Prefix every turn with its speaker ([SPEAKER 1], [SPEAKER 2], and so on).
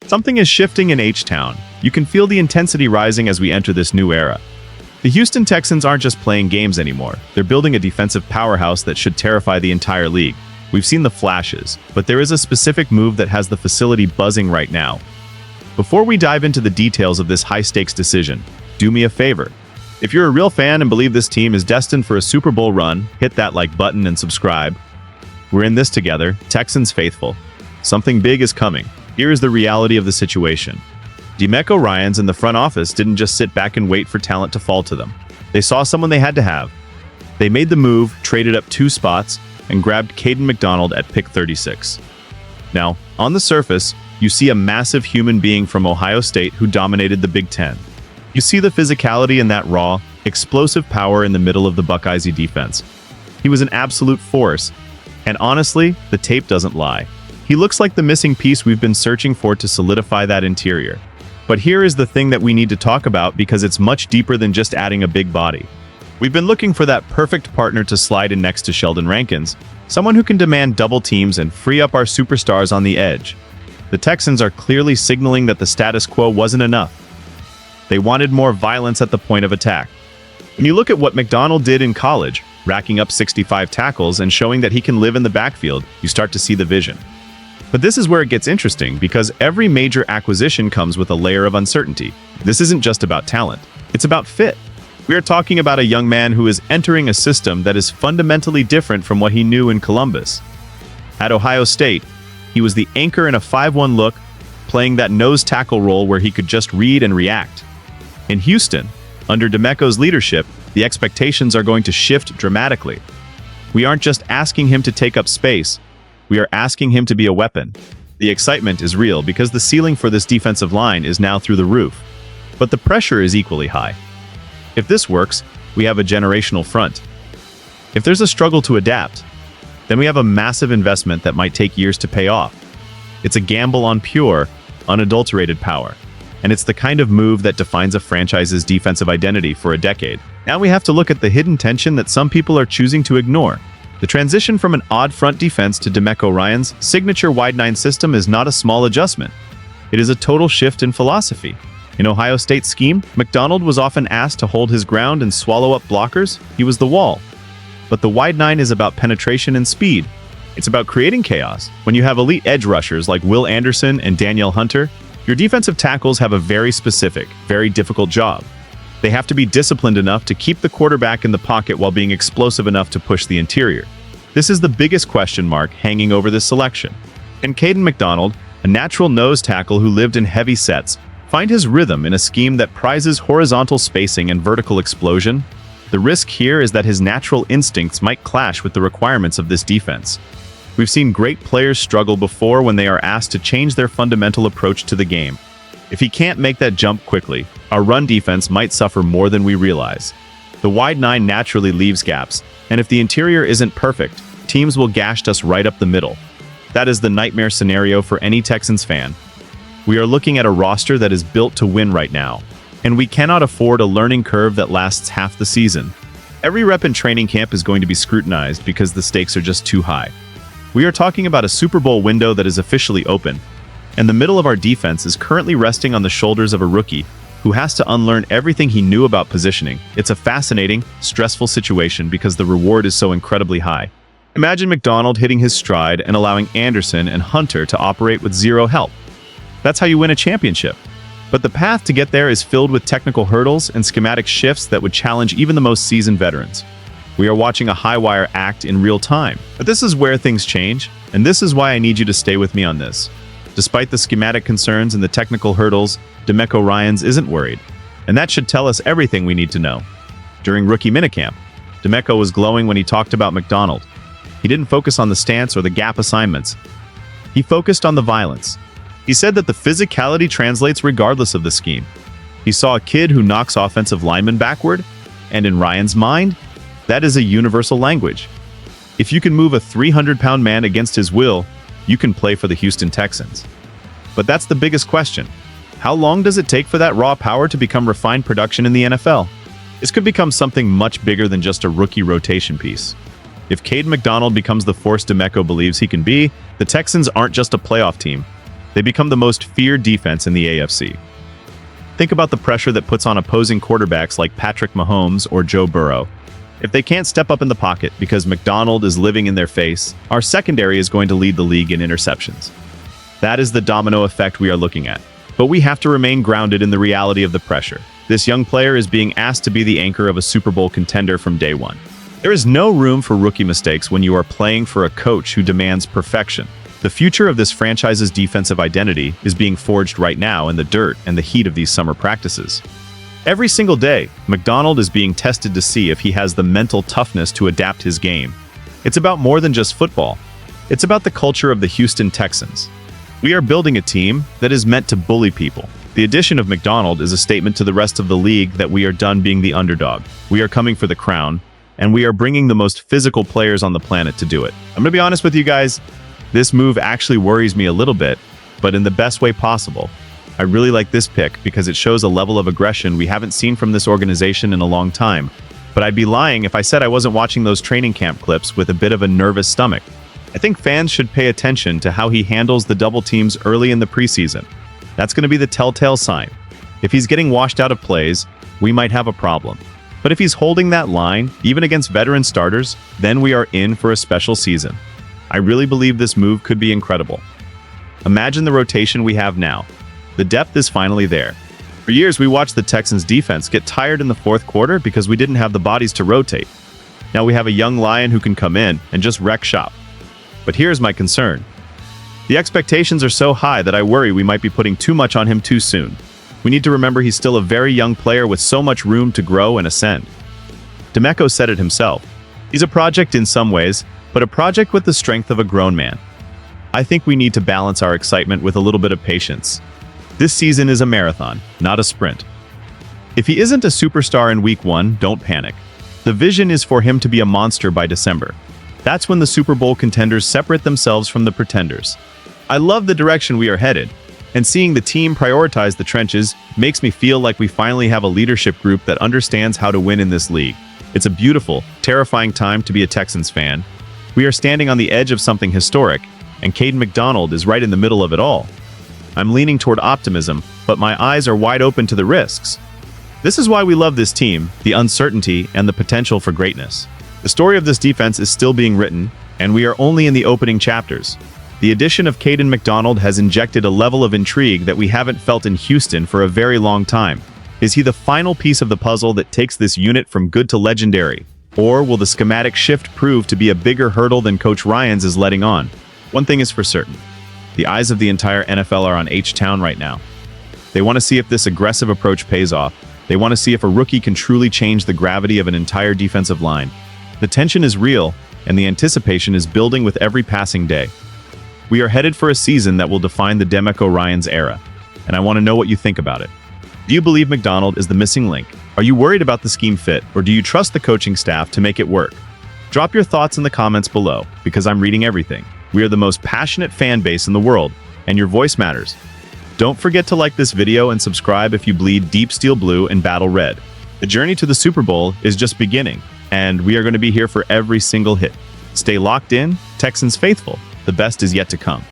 [SPEAKER 1] Something is shifting in H-Town. You can feel the intensity rising as we enter this new era. The Houston Texans aren't just playing games anymore. They're building a defensive powerhouse that should terrify the entire league. We've seen the flashes, but there is a specific move that has the facility buzzing right now. Before we dive into the details of this high-stakes decision, do me a favor. If you're a real fan and believe this team is destined for a Super Bowl run, hit that like button and subscribe. We're in this together, Texans faithful. Something big is coming. Here is the reality of the situation. DeMeco Ryans in the front office didn't just sit back and wait for talent to fall to them. They saw someone they had to have. They made the move, traded up 2 spots, and grabbed Caden McDonald at pick 36. Now, on the surface, you see a massive human being from Ohio State who dominated the Big Ten. You see the physicality in that raw, explosive power in the middle of the Buckeyes' defense. He was an absolute force, and honestly, the tape doesn't lie. He looks like the missing piece we've been searching for to solidify that interior. But here is the thing that we need to talk about because it's much deeper than just adding a big body. We've been looking for that perfect partner to slide in next to Sheldon Rankins, someone who can demand double teams and free up our superstars on the edge. The Texans are clearly signaling that the status quo wasn't enough. They wanted more violence at the point of attack. When you look at what McDonald did in college, racking up 65 tackles and showing that he can live in the backfield, you start to see the vision. But this is where it gets interesting because every major acquisition comes with a layer of uncertainty. This isn't just about talent, it's about fit. We are talking about a young man who is entering a system that is fundamentally different from what he knew in Columbus. At Ohio State, he was the anchor in a 5-1 look, playing that nose tackle role where he could just read and react. In Houston, under DeMeco's leadership, the expectations are going to shift dramatically. We aren't just asking him to take up space, we are asking him to be a weapon. The excitement is real because the ceiling for this defensive line is now through the roof. But the pressure is equally high. If this works, we have a generational front. If there's a struggle to adapt, then we have a massive investment that might take years to pay off. It's a gamble on pure, unadulterated power. And it's the kind of move that defines a franchise's defensive identity for a decade. Now we have to look at the hidden tension that some people are choosing to ignore. The transition from an odd front defense to DeMeco Ryans' signature wide 9 system is not a small adjustment. It is a total shift in philosophy. In Ohio State's scheme, McDonald was often asked to hold his ground and swallow up blockers. He was the wall. But the wide 9 is about penetration and speed. It's about creating chaos. When you have elite edge rushers like Will Anderson and Danielle Hunter, your defensive tackles have a very specific, very difficult job. They have to be disciplined enough to keep the quarterback in the pocket while being explosive enough to push the interior. This is the biggest question mark hanging over this selection. Can Caden McDonald, a natural nose tackle who lived in heavy sets, find his rhythm in a scheme that prizes horizontal spacing and vertical explosion? The risk here is that his natural instincts might clash with the requirements of this defense. We've seen great players struggle before when they are asked to change their fundamental approach to the game. If he can't make that jump quickly, our run defense might suffer more than we realize. The wide 9 naturally leaves gaps, and if the interior isn't perfect, teams will gash us right up the middle. That is the nightmare scenario for any Texans fan. We are looking at a roster that is built to win right now, and we cannot afford a learning curve that lasts half the season. Every rep in training camp is going to be scrutinized because the stakes are just too high. We are talking about a Super Bowl window that is officially open, and the middle of our defense is currently resting on the shoulders of a rookie who has to unlearn everything he knew about positioning. It's a fascinating, stressful situation because the reward is so incredibly high. Imagine McDonald hitting his stride and allowing Anderson and Hunter to operate with zero help. That's how you win a championship. But the path to get there is filled with technical hurdles and schematic shifts that would challenge even the most seasoned veterans. We are watching a high-wire act in real time. But this is where things change, and this is why I need you to stay with me on this. Despite the schematic concerns and the technical hurdles, DeMeco Ryans isn't worried, and that should tell us everything we need to know. During rookie minicamp, DeMeco was glowing when he talked about McDonald. He didn't focus on the stance or the gap assignments. He focused on the violence. He said that the physicality translates regardless of the scheme. He saw a kid who knocks offensive linemen backward, and in Ryan's mind, that is a universal language. If you can move a 300-pound man against his will, you can play for the Houston Texans. But that's the biggest question. How long does it take for that raw power to become refined production in the NFL? This could become something much bigger than just a rookie rotation piece. If Caden McDonald becomes the force DeMeco believes he can be, the Texans aren't just a playoff team. they become the most feared defense in the AFC. Think about the pressure that puts on opposing quarterbacks like Patrick Mahomes or Joe Burrow. If they can't step up in the pocket because McDonald is living in their face, our secondary is going to lead the league in interceptions. That is the domino effect we are looking at. But we have to remain grounded in the reality of the pressure. This young player is being asked to be the anchor of a Super Bowl contender from day one. There is no room for rookie mistakes when you are playing for a coach who demands perfection. The future of this franchise's defensive identity is being forged right now in the dirt and the heat of these summer practices. Every single day, McDonald is being tested to see if he has the mental toughness to adapt his game. It's about more than just football. It's about the culture of the Houston Texans. We are building a team that is meant to bully people. The addition of McDonald is a statement to the rest of the league that we are done being the underdog. We are coming for the crown, and we are bringing the most physical players on the planet to do it. I'm going to be honest with you guys, this move actually worries me a little bit, but in the best way possible. I really like this pick because it shows a level of aggression we haven't seen from this organization in a long time. But I'd be lying if I said I wasn't watching those training camp clips with a bit of a nervous stomach. I think fans should pay attention to how he handles the double teams early in the preseason. That's going to be the telltale sign. If he's getting washed out of plays, we might have a problem. But if he's holding that line, even against veteran starters, then we are in for a special season. I really believe this move could be incredible. Imagine the rotation we have now. The depth is finally there. For years, we watched the Texans defense get tired in the fourth quarter because we didn't have the bodies to rotate. Now we have a young lion who can come in and just wreck shop. But here's my concern. The expectations are so high that I worry we might be putting too much on him too soon. We need to remember he's still a very young player with so much room to grow and ascend. Demeco said it himself. He's a project in some ways, but a project with the strength of a grown man. I think we need to balance our excitement with a little bit of patience. This season is a marathon, not a sprint. If he isn't a superstar in week 1, don't panic. The vision is for him to be a monster by December. That's when the Super Bowl contenders separate themselves from the pretenders. I love the direction we are headed, and seeing the team prioritize the trenches makes me feel like we finally have a leadership group that understands how to win in this league. It's a beautiful, terrifying time to be a Texans fan. We are standing on the edge of something historic, and Caden McDonald is right in the middle of it all. I'm leaning toward optimism, but my eyes are wide open to the risks. This is why we love this team, the uncertainty and the potential for greatness. The story of this defense is still being written, and we are only in the opening chapters. The addition of Caden McDonald has injected a level of intrigue that we haven't felt in Houston for a very long time. Is he the final piece of the puzzle that takes this unit from good to legendary? Or will the schematic shift prove to be a bigger hurdle than Coach Ryans is letting on? One thing is for certain. The eyes of the entire NFL are on H-Town right now. They want to see if this aggressive approach pays off. They want to see if a rookie can truly change the gravity of an entire defensive line. The tension is real, and the anticipation is building with every passing day. We are headed for a season that will define the Demeco Ryans era, and I want to know what you think about it. Do you believe McDonald is the missing link? Are you worried about the scheme fit, or do you trust the coaching staff to make it work? Drop your thoughts in the comments below, because I'm reading everything. We are the most passionate fan base in the world, and your voice matters. Don't forget to like this video and subscribe if you bleed Deep Steel Blue and Battle Red. The journey to the Super Bowl is just beginning, and we are going to be here for every single hit. Stay locked in, Texans faithful. The best is yet to come.